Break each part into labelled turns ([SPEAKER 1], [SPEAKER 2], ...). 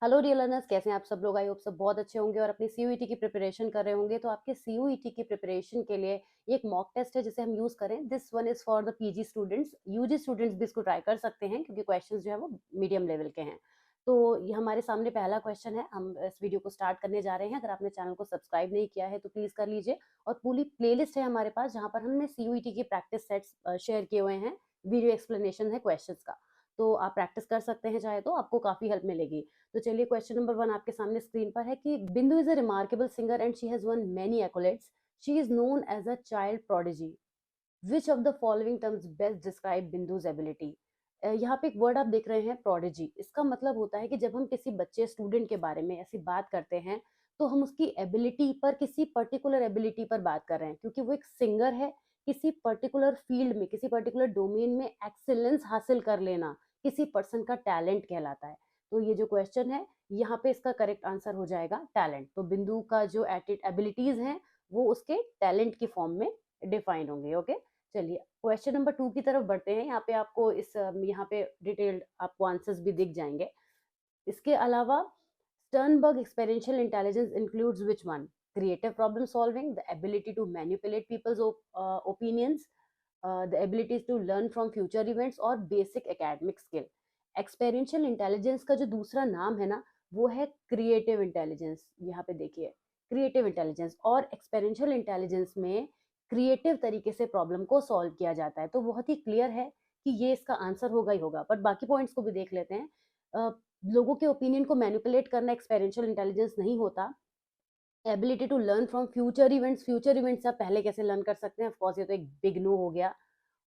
[SPEAKER 1] Hello dear learners, कैसे हैं आप सब लोग। आई होप सब बहुत अच्छे होंगे और अपनी सीयूईटी की प्रिपरेशन कर रहे होंगे। तो आपके सीयूईटी की प्रिपरेशन के लिए ये एक मॉक टेस्ट है जिसे हम यूज करें। This one is for the PG students. UG students भी इसको ट्राई कर सकते हैं क्योंकि क्वेश्चंस जो है वो मीडियम लेवल के हैं। तो ये हमारे सामने पहला क्वेश्चन है। हम इस वीडियो को स्टार्ट करने जा रहे हैं। अगर आपने चैनल को सब्सक्राइब नहीं किया है तो प्लीज कर लीजिए। और पूरी प्लेलिस्ट है हमारे पास जहाँ पर हमने सीयूईटी की प्रैक्टिस सेट्स शेयर किए हुए हैं। वीडियो एक्सप्लेनेशन है क्वेश्चंस का, तो आप प्रैक्टिस कर सकते हैं, चाहे तो आपको काफी हेल्प मिलेगी। तो चलिए, क्वेश्चन नंबर 1 आपके सामने स्क्रीन पर है कि Bindu is a remarkable singer and she has won many accolades. She is known as a child prodigy. Which of the following terms best describe Bindu's ability. यहाँ पे एक वर्ड आप देख रहे हैं, प्रोडिजी। इसका मतलब होता है कि जब हम किसी बच्चे स्टूडेंट के बारे में ऐसी बात करते हैं तो हम उसकी एबिलिटी पर, किसी पर्टिकुलर एबिलिटी पर बात कर रहे हैं, क्योंकि वो एक सिंगर है। किसी पर्टिकुलर फील्ड में, किसी पर्टिकुलर डोमेन में एक्सेलेंस हासिल कर लेना किसी पर्सन का टैलेंट कहलाता है। तो ये जो क्वेश्चन है, यहाँ पे इसका करेक्ट आंसर हो जाएगा टैलेंट। तो बिंदु का जो एबिलिटीज हैं वो उसके टैलेंट की फॉर्म में डिफाइन होंगे। ओके, चलिए क्वेश्चन नंबर 2 की तरफ बढ़ते हैं। यहाँ पे आपको यहाँ पे डिटेल्ड आपको आंसर्स भी दिख जाएंगे। इसके अलावा Sternberg experiential intelligence includes which one? Creative problem solving, the ability to manipulate people's opinions, the ability to learn from future events, और basic academic skill. Experiential intelligence का जो दूसरा नाम है ना, वो है क्रिएटिव इंटेलिजेंस। यहाँ पे देखिए, क्रिएटिव इंटेलिजेंस और एक्सपेरिएंशियल इंटेलिजेंस में क्रिएटिव तरीके से प्रॉब्लम को सॉल्व किया जाता है। तो बहुत ही क्लियर है कि ये इसका आंसर होगा ही होगा। बट बाकी पॉइंट्स को भी देख लेते हैं। लोगों के ओपिनियन को मैनिपुलेट करना एक्सपेरिएंशियल इंटेलिजेंस नहीं होता। Ability to learn from future events, future events आप पहले कैसे लर्न कर सकते हैं, ऑफकोर्स ये तो एक बिग नो हो गया।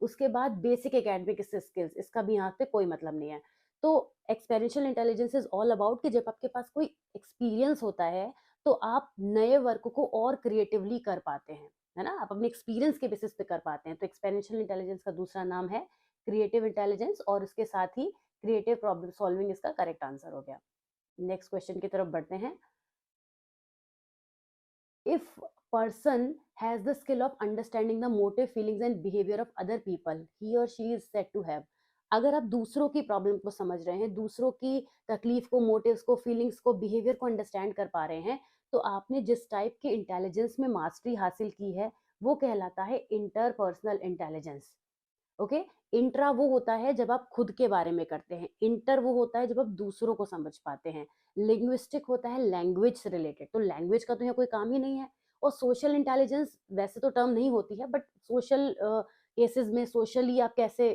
[SPEAKER 1] उसके बाद बेसिक एकेडमिक स्किल्स, इसका भी यहाँ पे कोई मतलब नहीं है। तो एक्सपेरिएंशियल इंटेलिजेंस इज ऑल अबाउट कि जब आपके पास कोई एक्सपीरियंस होता है तो आप नए वर्क को और क्रिएटिवली कर पाते हैं, है ना। आप अपने एक्सपीरियंस के बेसिस पे कर पाते हैं। तो एक्सपेरिएंशियल इंटेलिजेंस का दूसरा नाम है क्रिएटिव इंटेलिजेंस, और इसके साथ ही क्रिएटिव प्रॉब्लम सॉल्विंग इसका करेक्ट आंसर हो गया। नेक्स्ट क्वेश्चन की तरफ बढ़ते हैं। If person has the skill of understanding the motive, feelings and behavior of other people, he or she is said to have. अगर आप दूसरों की प्रॉब्लम को समझ रहे हैं, दूसरों की तकलीफ को, मोटिव्स को, फीलिंग्स को, बिहेवियर को अंडरस्टैंड कर पा रहे हैं, तो आपने जिस टाइप की इंटेलिजेंस में मास्टरी हासिल की है वो कहलाता है इंटरपर्सनल इंटेलिजेंस। ओके, इंट्रा वो होता है जब आप खुद के बारे में करते हैं, इंटर वो होता है जब आप दूसरों को समझ पाते हैं, लिंग्विस्टिक होता है लैंग्वेज से रिलेटेड। तो लैंग्वेज का तो यहाँ कोई काम ही नहीं है। और सोशल इंटेलिजेंस वैसे तो टर्म नहीं होती है, बट सोशल केसेस में सोशली आप कैसे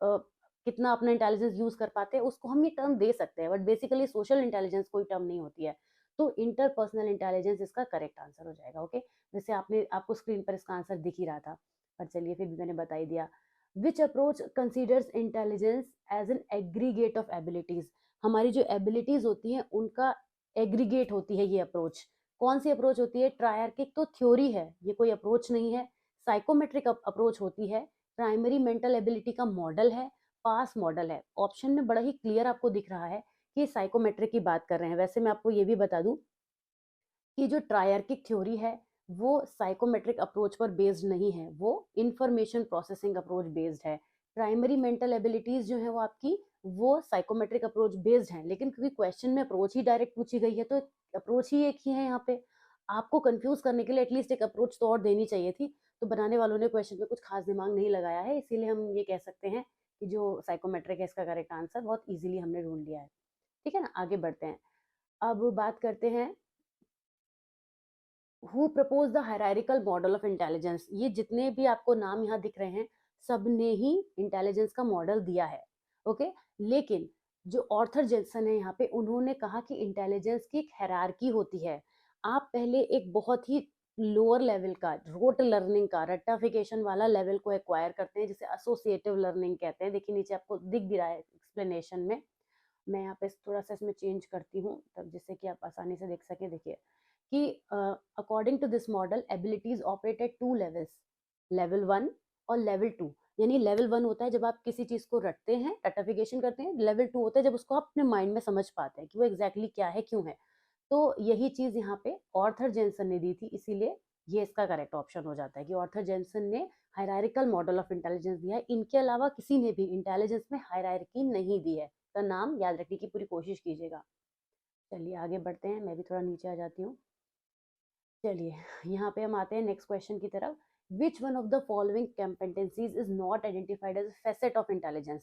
[SPEAKER 1] कितना अपना इंटेलिजेंस यूज कर पाते हैं उसको हम ये टर्म दे सकते हैं, बट बेसिकली सोशल इंटेलिजेंस कोई टर्म नहीं होती है। तो इंटरपर्सनल इंटेलिजेंस इसका करेक्ट आंसर हो जाएगा। ओके, जैसे आपको स्क्रीन पर इसका आंसर दिख ही रहा था, पर चलिए फिर भी मैंने बता ही दिया। Which approach considers intelligence as an aggregate of abilities? हमारी जो एबिलिटीज होती हैं उनका एग्रीगेट होती है ये अप्रोच। कौन सी अप्रोच होती है? ट्रायर्किक तो थ्योरी है, ये कोई अप्रोच नहीं है। साइकोमेट्रिक अप्रोच होती है। प्राइमरी मेंटल एबिलिटी का मॉडल है। पास मॉडल है। ऑप्शन में बड़ा ही क्लियर आपको दिख रहा है कि साइकोमेट्रिक की बात कर रहे हैं। वैसे मैं आपको ये भी बता दूं कि जो ट्रायर्किक थ्योरी है वो साइकोमेट्रिक अप्रोच पर बेस्ड नहीं है, वो इंफॉर्मेशन प्रोसेसिंग अप्रोच बेस्ड है। प्राइमरी मेंटल एबिलिटीज जो है वो आपकी, वो साइकोमेट्रिक अप्रोच बेस्ड है। लेकिन क्योंकि क्वेश्चन में अप्रोच ही डायरेक्ट पूछी गई है तो अप्रोच ही एक ही है यहाँ पे। आपको कंफ्यूज करने के लिए एटलीस्ट एक अप्रोच तो और देनी चाहिए थी। तो बनाने वालों ने क्वेश्चन में कुछ खास दिमाग नहीं लगाया है, इसीलिए हम ये कह सकते हैं कि जो साइकोमेट्रिक है इसका करेक्ट आंसर बहुत इजीली हमने ढूंढ लिया है। ठीक है ना, आगे बढ़ते हैं। अब बात करते हैं who propose the hierarchical model of intelligence. ये जितने भी आपको नाम यहाँ दिख रहे हैं सब ने ही इंटेलिजेंस का मॉडल दिया है। ओके, लेकिन जो ऑर्थर जेंसन है यहाँ पे, उन्होंने कहा कि इंटेलिजेंस की एक हायरार्की होती है। आप पहले एक बहुत ही लोअर लेवल का, रोट लर्निंग का, रट्टाफिकेशन वाला लेवल को एक्वायर करते हैं, जिसे एसोसिएटिव लर्निंग कहते हैं। देखिए नीचे आपको दिख भी रहा है एक्सप्लेनेशन में। मैं यहाँ पे थोड़ा सा इसमें चेंज करती हूँ तब जिससे कि आप आसानी से देख सकें। देखिए कि according to this model abilities operate at two levels, level 1 और लेवल 2। यानी लेवल 1 होता है जब आप किसी चीज को रटते हैं, रट्टाफिकेशन करते हैं। लेवल 2 होता है जब उसको आप अपने माइंड में समझ पाते हैं कि वो एग्जैक्टली क्या है, क्यों है। तो यही चीज यहाँ पे ऑर्थर जेंसन ने दी थी, इसीलिए ये इसका करेक्ट ऑप्शन हो जाता है कि ऑर्थर जेंसन ने हायरार्किकल मॉडल ऑफ इंटेलिजेंस दिया है। इनके अलावा किसी ने भी इंटेलिजेंस में हायरार्की नहीं दी है। तो नाम याद रखने की पूरी कोशिश कीजिएगा। चलिए आगे बढ़ते हैं, मैं भी थोड़ा नीचे आ जाती हूँ। चलिए यहाँ पे हम आते हैं नेक्स्ट क्वेश्चन की तरफ। Which one of the following competencies is not identified as facet of intelligence?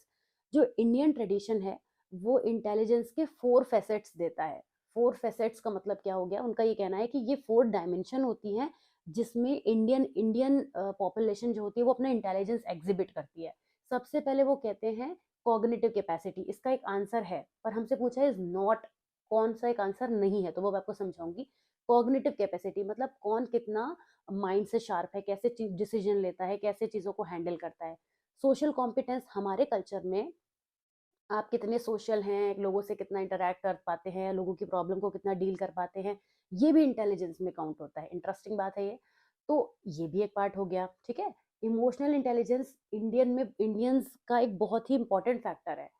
[SPEAKER 1] जो इंडियन ट्रेडिशन है वो इंटेलिजेंस के 4 फैसेट्स देता है। 4 फैसेट्स का मतलब क्या हो गया, उनका ये कहना है कि ये 4 डायमेंशन होती हैं जिसमें इंडियन इंडियन पॉपुलेशन जो होती है वो अपना इंटेलिजेंस एग्जिबिट करती है। सबसे पहले वो कहते हैं कॉग्निटिव कैपेसिटी, इसका एक आंसर है पर हमसे पूछा है इज नॉट, कौन सा एक आंसर नहीं है, तो वो मैं आपको समझाऊंगी। कॉग्निटिव कैपेसिटी मतलब कौन कितना माइंड से शार्प है, कैसे डिसीजन लेता है, कैसे चीज़ों को हैंडल करता है। सोशल कॉम्पिटेंस हमारे कल्चर में आप कितने सोशल हैं, लोगों से कितना इंटरेक्ट कर पाते हैं, लोगों की प्रॉब्लम को कितना डील कर पाते हैं, ये भी इंटेलिजेंस में काउंट होता है। इंटरेस्टिंग बात है ये। तो ये भी एक पार्ट हो गया, ठीक है। इमोशनल इंटेलिजेंस इंडियंस का एक बहुत ही इंपॉर्टेंट फैक्टर है।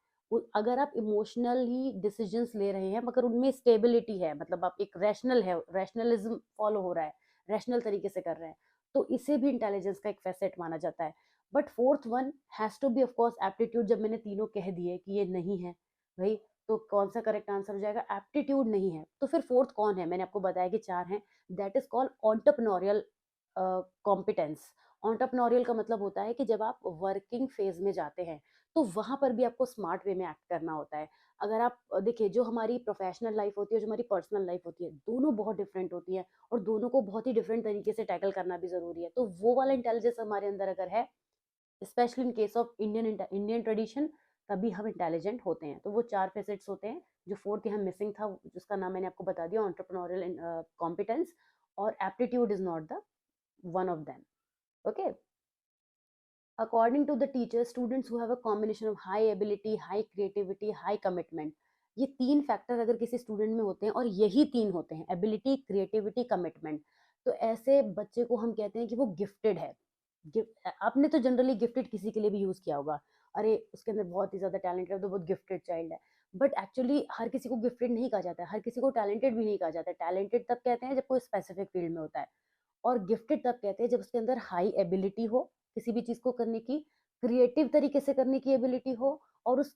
[SPEAKER 1] अगर आप इमोशनली डिसीजंस ले रहे हैं मगर उनमें स्टेबिलिटी है, मतलब आप एक रैशनल है, रैशनलिज्म फॉलो हो रहा है, रैशनल तरीके से कर रहे हैं, तो इसे भी इंटेलिजेंस का एक फैसेट माना जाता है। But fourth one has to be of course aptitude. जब मैंने तीनों कह दिए कि ये नहीं है भाई, तो कौन सा करेक्ट आंसर हो जाएगा? एप्टीट्यूड नहीं है। तो फिर फोर्थ कौन है? मैंने आपको बताया कि 4 हैं। That is called entrepreneurial competence. Entrepreneurial का मतलब होता है कि जब आप वर्किंग फेज में जाते हैं तो वहां पर भी आपको स्मार्ट वे में एक्ट करना होता है। अगर आप देखिए, जो हमारी प्रोफेशनल लाइफ होती है, जो हमारी पर्सनल लाइफ होती है, दोनों बहुत डिफरेंट होती है और दोनों को बहुत ही डिफरेंट तरीके से टैकल करना भी जरूरी है। तो वो वाला इंटेलिजेंस हमारे अंदर अगर है, specially in case of Indian tradition, तभी हम इंटेलिजेंट होते हैं। तो वो 4 फेसेट्स होते हैं। जो फोर्थ यहाँ मिसिंग था जिसका नाम मैंने आपको बता दिया, एंटरप्रेन्योरियल कॉम्पिटेंस, और aptitude is not the one of them. Okay. According to the teacher, students who have a combination of high ability, high creativity, high commitment, ये 3 फैक्टर अगर किसी स्टूडेंट में होते हैं, और यही 3 होते हैं, एबिलिटी, क्रिएटिविटी, कमिटमेंट, तो ऐसे बच्चे को हम कहते हैं कि वो गिफ्टेड है। आपने तो जनरली गिफ्टेड किसी के लिए भी यूज किया होगा, अरे उसके अंदर बहुत ही ज्यादा टैलेंट है तो बहुत गिफ्टेड चाइल्ड है। बट एक्चुअली हर किसी को गिफ्टेड नहीं कहा जाता है, हर किसी को टैलेंटेड भी नहीं कहा जाता है। टैलेंटेड तब कहते हैं जब कोई स्पेसिफिक फील्ड में होता है, और गिफ्टेड तब कहते हैं जब उसके अंदर हाई एबिलिटी हो किसी भी चीज को करने की, क्रिएटिव तरीके से करने की एबिलिटी हो, और उस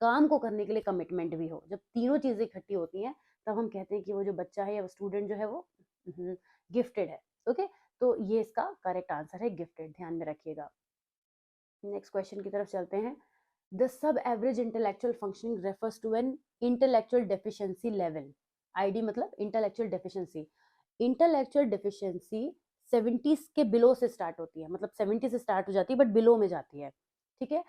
[SPEAKER 1] काम को करने के लिए कमिटमेंट भी हो। जब तीनों चीजें इकट्ठी होती हैं तब हम कहते हैं कि वो जो बच्चा है या वो स्टूडेंट जो है वो गिफ्टेड है। ओके। तो ये इसका करेक्ट आंसर है, गिफ्टेड, ध्यान में रखिएगा। नेक्स्ट क्वेश्चन की तरफ चलते हैं। The sub average intellectual functioning refers to an intellectual deficiency level. ID मतलब इंटेलेक्चुअल डेफिशिएंसी। इंटेलेक्चुअल डेफिशिएंसी 70 के बिलो से स्टार्ट होती है, मतलब 70 से स्टार्ट हो जाती है बट बिलो में जाती है, ठीक है।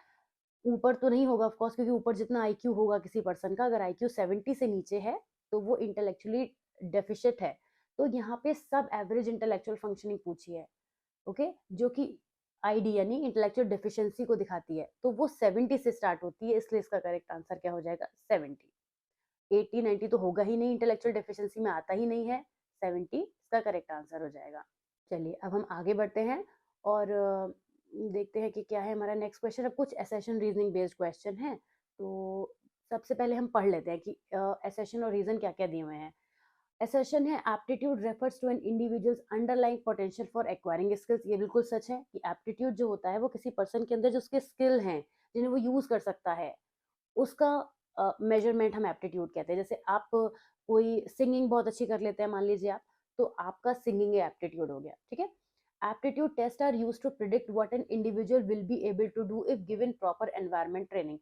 [SPEAKER 1] ऊपर तो नहीं होगा ऑफकोर्स, क्योंकि ऊपर जितना आईक्यू होगा किसी पर्सन का, अगर आईक्यू 70 से नीचे है तो वो इंटेलेक्चुअली डेफिशिएंट है। तो यहाँ पे सब एवरेज इंटेलेक्चुअल फंक्शनिंग पूछी है, ओके, जो कि आईडी यानी इंटेलेक्चुअल डेफिशिएंसी को दिखाती है, तो वो 70 से स्टार्ट होती है, इसलिए इसका करेक्ट आंसर क्या हो जाएगा? 70। 80 90 तो होगा ही नहीं, इंटेलेक्चुअल डेफिशिएंसी में आता ही नहीं है। 70 इसका करेक्ट आंसर हो जाएगा। चलिए अब हम आगे बढ़ते हैं और देखते हैं कि क्या है हमारा नेक्स्ट क्वेश्चन। अब कुछ एसेशन रीजनिंग बेस्ड क्वेश्चन है, तो सबसे पहले हम पढ़ लेते हैं कि एसेशन और रीजन क्या क्या दिए हुए हैं। एसेशन है aptitude refers to an individual's underlying potential for acquiring skills. ये बिल्कुल सच है कि एप्टीट्यूड जो होता है वो किसी पर्सन के अंदर जो उसके स्किल हैं जिन्हें वो यूज कर सकता है, उसका मेजरमेंट हम एप्टीट्यूड कहते हैं। जैसे आप कोई सिंगिंग बहुत अच्छी कर लेते हैं मान लीजिए आप, तो आपका सिंगिंग एप्टीट्यूड हो गया, ठीक है। Aptitude test are use to predict what an individual will be able to do if given proper environment training.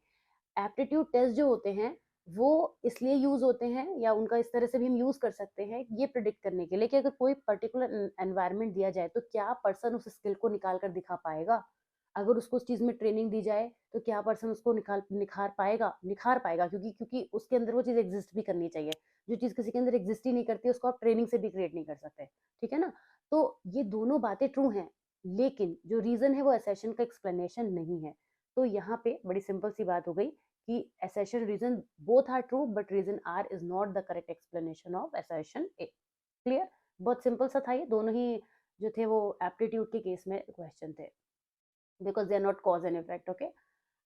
[SPEAKER 1] Aptitude test जो होते हैं वो इसलिए यूज होते हैं, या उनका इस तरह से भी हम यूज कर सकते हैं ये प्रिडिक्ट करने के लिए कि अगर कोई पर्टिकुलर एनवायरमेंट दिया जाए तो क्या पर्सन उस स्किल को निकाल कर दिखा पाएगा। अगर उसको उस चीज में ट्रेनिंग दी जाए तो क्या पर्सन उसको निखार पाएगा, क्योंकि क्योंकि उसके अंदर वो चीज एग्जिस्ट भी करनी चाहिए। जो चीज किसी के अंदर एग्जिस्ट ही नहीं करती उसको आप ट्रेनिंग से भी क्रिएट नहीं कर सकते, ठीक है ना। तो ये दोनों बातें ट्रू हैं, लेकिन जो रीजन है वो एसेशन का एक्सप्लेनेशन नहीं है। तो यहाँ पे बड़ी सिंपल सी बात हो गई कि assertion reason both are true but reason R is not the correct explanation of assertion A। Clear? बहुत सिंपल सा था ये, दोनों ही जो थे वो एप्टीट्यूड के केस में क्वेश्चन थे, because they are not cause and effect. Okay.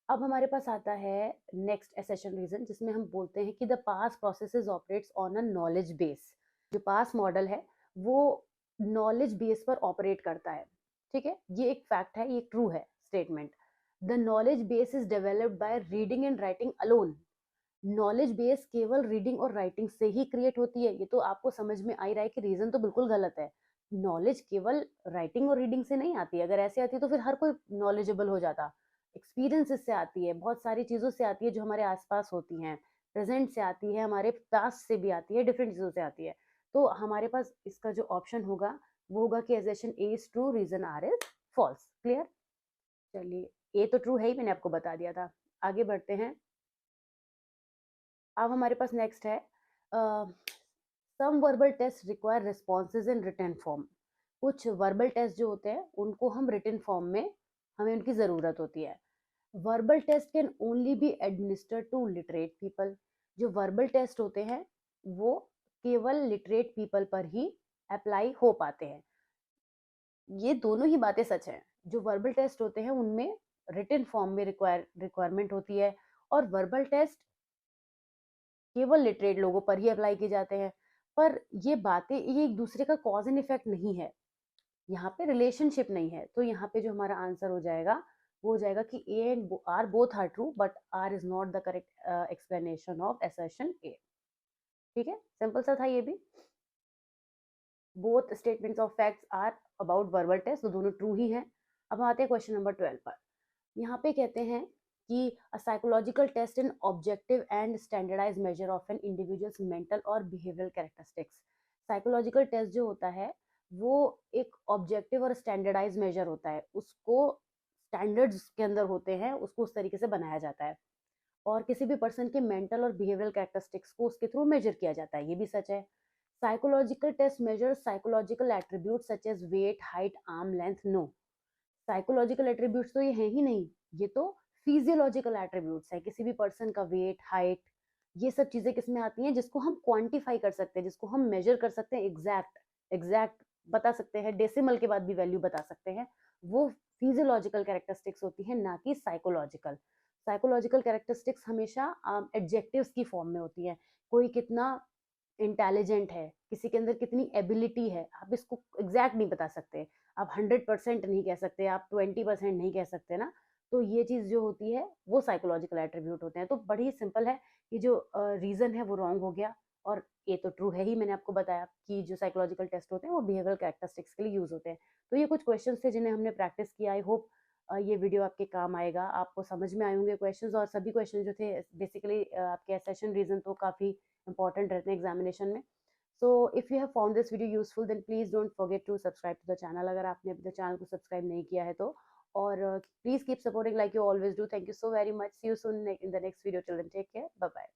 [SPEAKER 1] अब हमारे पास आता है नेक्स्ट एसेशन रीजन, जिसमें हम बोलते हैं कि the pass processes operates on a knowledge base. जो पास मॉडल है वो नॉलेज बेस पर ऑपरेट करता है, ठीक है। ये एक फैक्ट है, ये ट्रू है statement. The knowledge base is developed by reading and writing alone. Knowledge base केवल रीडिंग और राइटिंग से ही क्रिएट होती है, ये तो आपको समझ में आ ही रहा है कि रीजन तो बिल्कुल गलत है। नॉलेज केवल राइटिंग और रीडिंग से नहीं आती है, अगर ऐसे आती तो फिर हर कोई नॉलेजेबल हो जाता। एक्सपीरियंसेस से आती है, बहुत सारी चीज़ों से आती है जो हमारे आसपास होती हैं, प्रेजेंट से आती है, हमारे पास्ट से भी आती है, डिफरेंट चीज़ों से आती है। तो हमारे पास इसका जो ऑप्शन होगा वो होगा कि assertion A is true, reason R is false. Clear? चलिए, ए तो ट्रू है ही, मैंने आपको बता दिया था। आगे बढ़ते हैं। अब हमारे पास नेक्स्ट है, some verbal test require responses in written form. कुछ वर्बल टेस्ट जो होते हैं उनको हम रिटन फॉर्म में, हमें उनकी ज़रूरत होती है। Verbal test can only be administered to literate people. जो वर्बल टेस्ट होते हैं वो केवल लिटरेट पीपल पर ही अप्लाई हो पाते हैं। ये दोनों ही बातें सच हैं। जो वर्बल टेस्ट होते हैं उनमें रिटन फॉर्म में रिक्वायरमेंट होती है, और वर्बल टेस्ट केवल लिटरेट लोगों पर ही अप्लाई किए जाते हैं। पर ये बातें, ये एक दूसरे का कॉज एंड इफेक्ट नहीं है, यहाँ पे रिलेशनशिप नहीं है। तो यहाँ पे जो हमारा आंसर हो जाएगा वो हो जाएगा कि A and R both are true, but R is not the correct explanation of assertion A. ठीक है, सिंपल सा था ये भी। Both statements of facts are about verbal test, तो दोनों ट्रू ही हैं। अब आते हैं क्वेश्चन नंबर 12 पर। यहाँ पे कहते हैं कि a psychological test in objective and standardise measure of an individual's mental और बिहेवियरल कैरेक्टरिस्टिक्स। साइकोलॉजिकल टेस्ट जो होता है वो एक ऑब्जेक्टिव और स्टैंडर्डाइज मेजर होता है, उसको स्टैंडर्ड्स के अंदर होते हैं, उसको उस तरीके से बनाया जाता है, और किसी भी पर्सन के मेंटल और बिहेवियरल कैरेक्टरिस्टिक्स को उसके थ्रू मेजर किया जाता है, ये भी सच है। Psychological test measures psychological attribute such as weight, height, arm length. No, psychological attributes तो ये है ही नहीं, ये तो फिजियोलॉजिकल एट्रीब्यूट्स है। किसी भी पर्सन का वेट, हाइट, ये सब चीजें किसमें आती हैं, जिसको हम क्वांटिफाई कर सकते हैं, जिसको हम मेजर कर सकते हैं, एग्जैक्ट एग्जैक्ट बता सकते हैं, डेसिमल के बाद भी वैल्यू बता सकते हैं, वो फिजियोलॉजिकल कैरेक्टरिस्टिक्स होती है, ना कि साइकोलॉजिकल। साइकोलॉजिकल कैरेक्टरिस्टिक्स हमेशा एडजेक्टिव्स की फॉर्म में होती है। कोई कितना इंटेलिजेंट है, किसी के अंदर कितनी एबिलिटी है, आप इसको एग्जैक्ट नहीं बता सकते, आप 100% नहीं कह सकते, आप 20% नहीं कह सकते ना। तो ये चीज़ जो होती है वो साइकोलॉजिकल एट्रीब्यूट होते हैं। तो बड़ी सिंपल है कि जो रीज़न है वो रॉन्ग हो गया, और ये तो ट्रू है ही। मैंने आपको बताया कि जो साइकोलॉजिकल टेस्ट होते हैं वो बिहेवियरल कैरेक्टरिस्टिक्स के लिए यूज़ होते हैं। तो ये कुछ क्वेश्चंस थे जिन्हें हमने प्रैक्टिस किया। आई होप ये वीडियो आपके काम आएगा, आपको समझ में आए होंगे क्वेश्चंस, और सभी क्वेश्चन जो थे बेसिकली आपके सेशन रीजन तो काफ़ी इंपॉर्टेंट रहते हैं एग्जामिनेशन में। So if you have found this video useful then please don't forget to subscribe to the channel, अगर आपने अभी तक चैनल को सब्सक्राइब नहीं किया है तो। और please keep supporting like you always do. Thank you so very much. See you soon in the next video. Till then take care, bye bye.